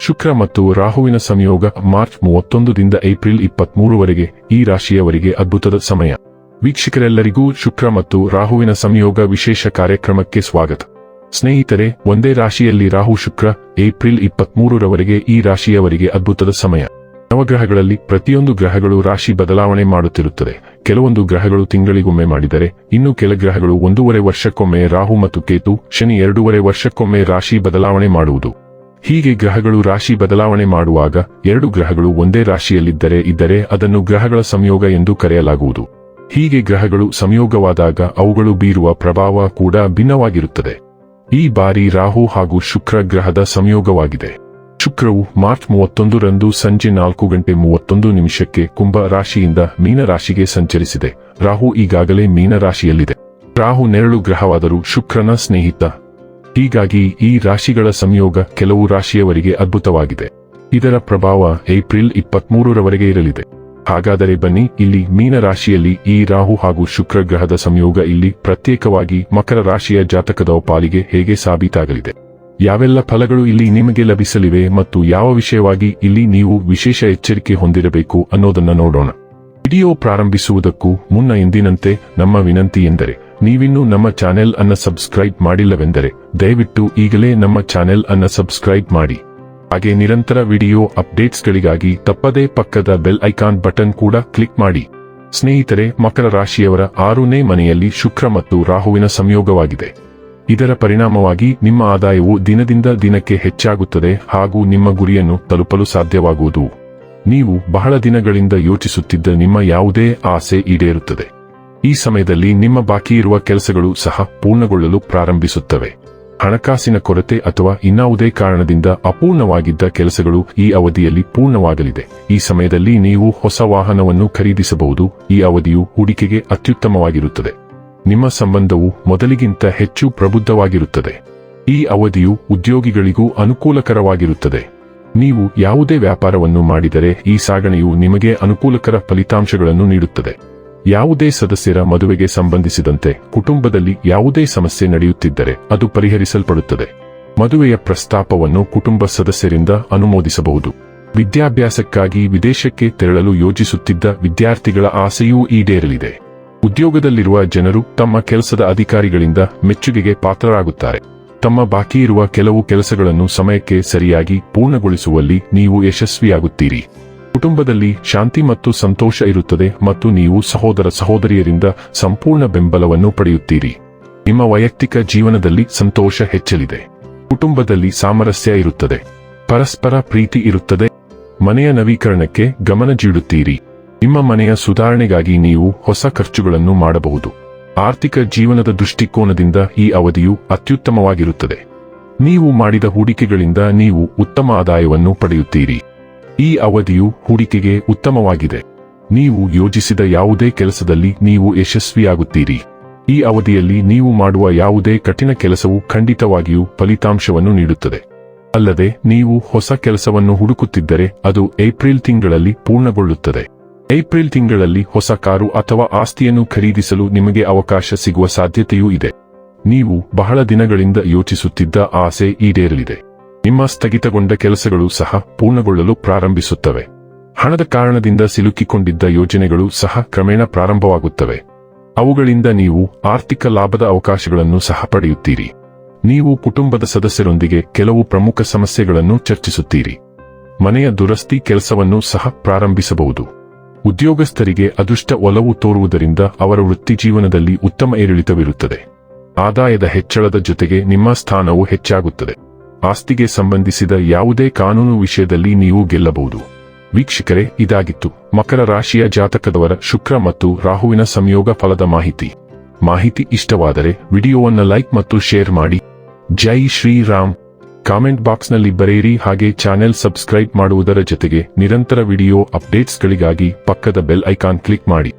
ಶುಕ್ರ ಮತ್ತು ರಾಹುವಿನ ಸಂಯೋಗ ಮಾರ್ಚ್ 31 ರಿಂದ ಏಪ್ರಿಲ್ 23 ಈ ರಾಶಿಯವರಿಗೆ ಅದ್ಭುತದ ಸಮಯ. ವೀಕ್ಷಕರೆಲ್ಲರಿಗೂ ಶುಕ್ರ ಮತ್ತು ರಾಹುವಿನ ಸಂಯೋಗ ವಿಶೇಷ ಕಾರ್ಯಕ್ರಮಕ್ಕೆ ಸ್ವಾಗತ. ಸ್ನೇಹಿತರೆ, ಒಂದೇ ರಾಶಿಯಲ್ಲಿ ರಾಹು ಶುಕ್ರ ಏಪ್ರಿಲ್ 23 ಈ ರಾಶಿಯವರಿಗೆ ಅದ್ಭುತದ ಸಮಯ. ನವಗ್ರಹಗಳಲ್ಲಿ ಪ್ರತಿಯೊಂದು ಗ್ರಹಗಳು ರಾಶಿ ಬದಲಾವಣೆ ಮಾಡುತ್ತಿರುತ್ತದೆ. ಕೆಲವೊಂದು ಗ್ರಹಗಳು ತಿಂಗಳಿಗೊಮ್ಮೆ ಮಾಡಿದರೆ, ಇನ್ನು ಕೆಲ ಗ್ರಹಗಳು 1.5 ವರ್ಷಕ್ಕೊಮ್ಮೆ ರಾಹು ಮತ್ತು ಕೇತು, ಶನಿ 2.5 ವರ್ಷಕ್ಕೊಮ್ಮೆ ರಾಶಿ ಬದಲಾವಣೆ ಮಾಡುವುದು. ಹೀಗೆ ಗ್ರಹಗಳು ರಾಶಿ ಬದಲಾವಣೆ ಮಾಡುವಾಗ 2 ಗ್ರಹಗಳು ಒಂದೇ ರಾಶಿಯಲ್ಲಿದ್ದರೆ ಅದನ್ನು ಗ್ರಹಗಳ ಸಂಯೋಗ ಎಂದು ಕರೆಯಲಾಗುವುದು. ಹೀಗೆ ಗ್ರಹಗಳು ಸಂಯೋಗವಾದಾಗ ಅವುಗಳು ಬೀರುವ ಪ್ರಭಾವ ಕೂಡ ಭಿನ್ನವಾಗಿರುತ್ತದೆ. ಈ ಬಾರಿ ರಾಹು ಹಾಗೂ ಶುಕ್ರ ಗ್ರಹದ ಸಂಯೋಗವಾಗಿದೆ. ಶುಕ್ರವು ಮಾರ್ಚ್ 31 ರಂದು ಸಂಜೆ 4:31 ಕುಂಭ ರಾಶಿಯಿಂದ ಮೀನ ರಾಶಿಗೆ ಸಂಚರಿಸಿದೆ. ರಾಹು ಈಗಾಗಲೇ ಮೀನ ರಾಶಿಯಲ್ಲಿದೆ. ರಾಹು ನೆರಳು ಗ್ರಹವಾದರೂ ಶುಕ್ರನ ಸ್ನೇಹಿತ. ಹೀಗಾಗಿ ಈ ರಾಶಿಗಳ ಸಂಯೋಗ ಕೆಲವು ರಾಶಿಯವರಿಗೆ ಅದ್ಭುತವಾಗಿದೆ. ಇದರ ಪ್ರಭಾವ ಏಪ್ರಿಲ್ 23 ಇರಲಿದೆ. ಹಾಗಾದರೆ ಬನ್ನಿ, ಇಲ್ಲಿ ಮೀನ ರಾಶಿಯಲ್ಲಿ ಈ ರಾಹು ಹಾಗೂ ಶುಕ್ರ ಗ್ರಹದ ಸಂಯೋಗ ಇಲ್ಲಿ ಪ್ರತ್ಯೇಕವಾಗಿ ಮಕರ ರಾಶಿಯ ಜಾತಕದ ಪಾಲಿಗೆ ಹೇಗೆ ಸಾಬೀತಾಗಲಿದೆ, ಯಾವೆಲ್ಲ ಫಲಗಳು ಇಲ್ಲಿ ನಿಮಗೆ ಲಭಿಸಲಿವೆ ಮತ್ತು ಯಾವ ವಿಷಯವಾಗಿ ಇಲ್ಲಿ ನೀವು ವಿಶೇಷ ಎಚ್ಚರಿಕೆ ಹೊಂದಿರಬೇಕು ಅನ್ನೋದನ್ನ ನೋಡೋಣ. ವಿಡಿಯೋ ಪ್ರಾರಂಭಿಸುವುದಕ್ಕೂ ಮುನ್ನ ಎಂದಿನಂತೆ ನಮ್ಮ ವಿನಂತಿ ಎಂದರೆ, ನೀವಿನ್ನೂ ನಮ್ಮ ಚಾನೆಲ್ ಅನ್ನು ಸಬ್ಸ್ಕ್ರೈಬ್ ಮಾಡಿಲ್ಲವೆಂದರೆ ದಯವಿಟ್ಟು ಈಗಲೇ ನಮ್ಮ ಚಾನೆಲ್ ಅನ್ನು ಸಬ್ಸ್ಕ್ರೈಬ್ ಮಾಡಿ. ಹಾಗೆ ನಿರಂತರ ವಿಡಿಯೋ ಅಪ್ಡೇಟ್ಸ್ಗಳಿಗಾಗಿ ತಪ್ಪದೇ ಪಕ್ಕದ ಬೆಲ್ ಐಕಾನ್ ಬಟನ್ ಕೂಡ ಕ್ಲಿಕ್ ಮಾಡಿ. ಸ್ನೇಹಿತರೆ, ಮಕರ ರಾಶಿಯವರ 6ನೇ ಮನೆಯಲ್ಲಿ ಶುಕ್ರ ಮತ್ತು ರಾಹುವಿನ ಸಂಯೋಗವಾಗಿದೆ. ಇದರ ಪರಿಣಾಮವಾಗಿ ನಿಮ್ಮ ಆದಾಯವು ದಿನದಿಂದ ದಿನಕ್ಕೆ ಹೆಚ್ಚಾಗುತ್ತದೆ ಹಾಗೂ ನಿಮ್ಮ ಗುರಿಯನ್ನು ತಲುಪಲು ಸಾಧ್ಯವಾಗುವುದು. ನೀವು ಬಹಳ ದಿನಗಳಿಂದ ಯೋಚಿಸುತ್ತಿದ್ದ ನಿಮ್ಮ ಯಾವುದೇ ಆಸೆ ಈಡೇರುತ್ತದೆ. ಈ ಸಮಯದಲ್ಲಿ ನಿಮ್ಮ ಬಾಕಿ ಇರುವ ಕೆಲಸಗಳು ಸಹ ಪೂರ್ಣಗೊಳ್ಳಲು ಪ್ರಾರಂಭಿಸುತ್ತವೆ. ಹಣಕಾಸಿನ ಕೊರತೆ ಅಥವಾ ಇನ್ನಾವುದೇ ಕಾರಣದಿಂದ ಅಪೂರ್ಣವಾಗಿದ್ದ ಕೆಲಸಗಳು ಈ ಅವಧಿಯಲ್ಲಿ ಪೂರ್ಣವಾಗಲಿದೆ. ಈ ಸಮಯದಲ್ಲಿ ನೀವು ಹೊಸ ವಾಹನವನ್ನು ಖರೀದಿಸಬಹುದು. ಈ ಅವಧಿಯು ಹೂಡಿಕೆಗೆ ಅತ್ಯುತ್ತಮವಾಗಿರುತ್ತದೆ. ನಿಮ್ಮ ಸಂಬಂಧವು ಮೊದಲಿಗಿಂತ ಹೆಚ್ಚು ಪ್ರಬುದ್ಧವಾಗಿರುತ್ತದೆ. ಈ ಅವಧಿಯು ಉದ್ಯೋಗಿಗಳಿಗೂ ಅನುಕೂಲಕರವಾಗಿರುತ್ತದೆ. ನೀವು ಯಾವುದೇ ವ್ಯಾಪಾರವನ್ನು ಮಾಡಿದರೆ ಈ ಸಾಗಣೆಯು ನಿಮಗೆ ಅನುಕೂಲಕರ ಫಲಿತಾಂಶಗಳನ್ನು ನೀಡುತ್ತದೆ. ಯಾವುದೇ ಸದಸ್ಯರ ಮದುವೆಗೆ ಸಂಬಂಧಿಸಿದಂತೆ ಕುಟುಂಬದಲ್ಲಿ ಯಾವುದೇ ಸಮಸ್ಯೆ ನಡೆಯುತ್ತಿದ್ದರೆ ಅದು ಪರಿಹರಿಸಲ್ಪಡುತ್ತದೆ. ಮದುವೆಯ ಪ್ರಸ್ತಾಪವನ್ನು ಕುಟುಂಬ ಸದಸ್ಯರಿಂದ ಅನುಮೋದಿಸಬಹುದು. ವಿದ್ಯಾಭ್ಯಾಸಕ್ಕಾಗಿ ವಿದೇಶಕ್ಕೆ ತೆರಳಲು ಯೋಜಿಸುತ್ತಿದ್ದ ವಿದ್ಯಾರ್ಥಿಗಳ ಆಸೆಯೂ ಈಡೇರಲಿದೆ. ಉದ್ಯೋಗದಲ್ಲಿರುವ ಜನರು ತಮ್ಮ ಕೆಲಸದ ಅಧಿಕಾರಿಗಳಿಂದ ಮೆಚ್ಚುಗೆಗೆ ಪಾತ್ರರಾಗುತ್ತಾರೆ. ತಮ್ಮ ಬಾಕಿ ಇರುವ ಕೆಲವು ಕೆಲಸಗಳನ್ನು ಸಮಯಕ್ಕೆ ಸರಿಯಾಗಿ ಪೂರ್ಣಗೊಳಿಸುವಲ್ಲಿ ನೀವು ಯಶಸ್ವಿಯಾಗುತ್ತೀರಿ. ಕುಟುಂಬದಲ್ಲಿ ಶಾಂತಿ ಮತ್ತು ಸಂತೋಷ ಇರುತ್ತದೆ ಮತ್ತು ನೀವು ಸಹೋದರ ಸಹೋದರಿಯರಿಂದ ಸಂಪೂರ್ಣ ಬೆಂಬಲವನ್ನು ಪಡೆಯುತ್ತೀರಿ. ನಿಮ್ಮ ವೈಯಕ್ತಿಕ ಜೀವನದಲ್ಲಿ ಸಂತೋಷ ಹೆಚ್ಚಲಿದೆ. ಕುಟುಂಬದಲ್ಲಿ ಸಾಮರಸ್ಯ ಇರುತ್ತದೆ. ಪರಸ್ಪರ ಪ್ರೀತಿ ಇರುತ್ತದೆ. ಮನೆಯ ನವೀಕರಣಕ್ಕೆ ಗಮನ ನೀಡುತ್ತೀರಿ. ನಿಮ್ಮ ಮನೆಯ ಸುಧಾರಣೆಗಾಗಿ ನೀವು ಹೊಸ ಖರ್ಚುಗಳನ್ನು ಮಾಡಬಹುದು. ಆರ್ಥಿಕ ಜೀವನದ ದೃಷ್ಟಿಕೋನದಿಂದ ಈ ಅವಧಿಯು ಅತ್ಯುತ್ತಮವಾಗಿರುತ್ತದೆ. ನೀವು ಮಾಡಿದ ಹೂಡಿಕೆಗಳಿಂದ ನೀವು ಉತ್ತಮ ಆದಾಯವನ್ನು ಪಡೆಯುತ್ತೀರಿ. ಈ ಅವಧಿಯು ಹೂಡಿಕೆಗೆ ಉತ್ತಮವಾಗಿದೆ. ನೀವು ಯೋಜಿಸಿದ ಯಾವುದೇ ಕೆಲಸದಲ್ಲಿ ನೀವು ಯಶಸ್ವಿಯಾಗುತ್ತೀರಿ. ಈ ಅವಧಿಯಲ್ಲಿ ನೀವು ಮಾಡುವ ಯಾವುದೇ ಕಠಿಣ ಕೆಲಸವು ಖಂಡಿತವಾಗಿಯೂ ಫಲಿತಾಂಶವನ್ನು ನೀಡುತ್ತದೆ. ಅಲ್ಲದೆ ನೀವು ಹೊಸ ಕೆಲಸವನ್ನು ಹುಡುಕುತ್ತಿದ್ದರೆ ಅದು ಏಪ್ರಿಲ್ ತಿಂಗಳಲ್ಲಿ ಪೂರ್ಣಗೊಳ್ಳುತ್ತದೆ. ಏಪ್ರಿಲ್ ತಿಂಗಳಲ್ಲಿ ಹೊಸ ಕಾರು ಅಥವಾ ಆಸ್ತಿಯನ್ನು ಖರೀದಿಸಲು ನಿಮಗೆ ಅವಕಾಶ ಸಿಗುವ ಸಾಧ್ಯತೆಯೂ ಇದೆ. ನೀವು ಬಹಳ ದಿನಗಳಿಂದ ಯೋಚಿಸುತ್ತಿದ್ದ ಆಸೆ ಈಡೇರಲಿದೆ. ನಿಮ್ಮ ಸ್ಥಗಿತಗೊಂಡ ಕೆಲಸಗಳು ಸಹ ಪೂರ್ಣಗೊಳ್ಳಲು ಪ್ರಾರಂಭಿಸುತ್ತವೆ. ಹಣದ ಕಾರಣದಿಂದ ಸಿಲುಕಿಕೊಂಡಿದ್ದ ಯೋಜನೆಗಳು ಸಹ ಕ್ರಮೇಣ ಪ್ರಾರಂಭವಾಗುತ್ತವೆ. ಅವುಗಳಿಂದ ನೀವು ಆರ್ಥಿಕ ಲಾಭದ ಅವಕಾಶಗಳನ್ನು ಸಹ ಪಡೆಯುತ್ತೀರಿ. ನೀವು ಕುಟುಂಬದ ಸದಸ್ಯರೊಂದಿಗೆ ಕೆಲವು ಪ್ರಮುಖ ಸಮಸ್ಯೆಗಳನ್ನು ಚರ್ಚಿಸುತ್ತೀರಿ. ಮನೆಯ ದುರಸ್ತಿ ಕೆಲಸವನ್ನು ಸಹ ಪ್ರಾರಂಭಿಸಬಹುದು. ಉದ್ಯೋಗಸ್ಥರಿಗೆ ಅದೃಷ್ಟ ಒಲವು ತೋರುವುದರಿಂದ ಅವರ ವೃತ್ತಿಜೀವನದಲ್ಲಿ ಉತ್ತಮ ಏರಿಳಿತವಿರುತ್ತದೆ. ಆದಾಯದ ಹೆಚ್ಚಳದ ಜೊತೆಗೆ ನಿಮ್ಮ ಸ್ಥಾನವು ಹೆಚ್ಚಾಗುತ್ತದೆ. ಆಸ್ತಿಗೆ ಸಂಬಂಧಿಸಿದ ಯಾವುದೇ ಕಾನೂನು ವಿಷಯದಲ್ಲಿ ನೀವು ಗೆಲ್ಲಬಹುದು. ವೀಕ್ಷಕರೇ, ಇದಾಗಿತ್ತು ಮಕರ ರಾಶಿಯ ಜಾತಕದವರ ಶುಕ್ರ ಮತ್ತು ರಾಹುವಿನ ಸಂಯೋಗ ಫಲದ ಮಾಹಿತಿ ಇಷ್ಟವಾದರೆ ವಿಡಿಯೋವನ್ನು ಲೈಕ್ ಮತ್ತು ಶೇರ್ ಮಾಡಿ. ಜೈ ಶ್ರೀರಾಮ್. ಕಾಮೆಂಟ್ ಬಾಕ್ಸ್ನಲ್ಲಿ ಬರೆಯಿರಿ. ಹಾಗೆ ಚಾನೆಲ್ ಸಬ್ಸ್ಕ್ರೈಬ್ ಮಾಡುವುದರ ಜೊತೆಗೆ ನಿರಂತರ ವಿಡಿಯೋ ಅಪ್ಡೇಟ್ಸ್ಗಳಿಗಾಗಿ ಪಕ್ಕದ ಬೆಲ್ ಐಕಾನ್ ಕ್ಲಿಕ್ ಮಾಡಿ.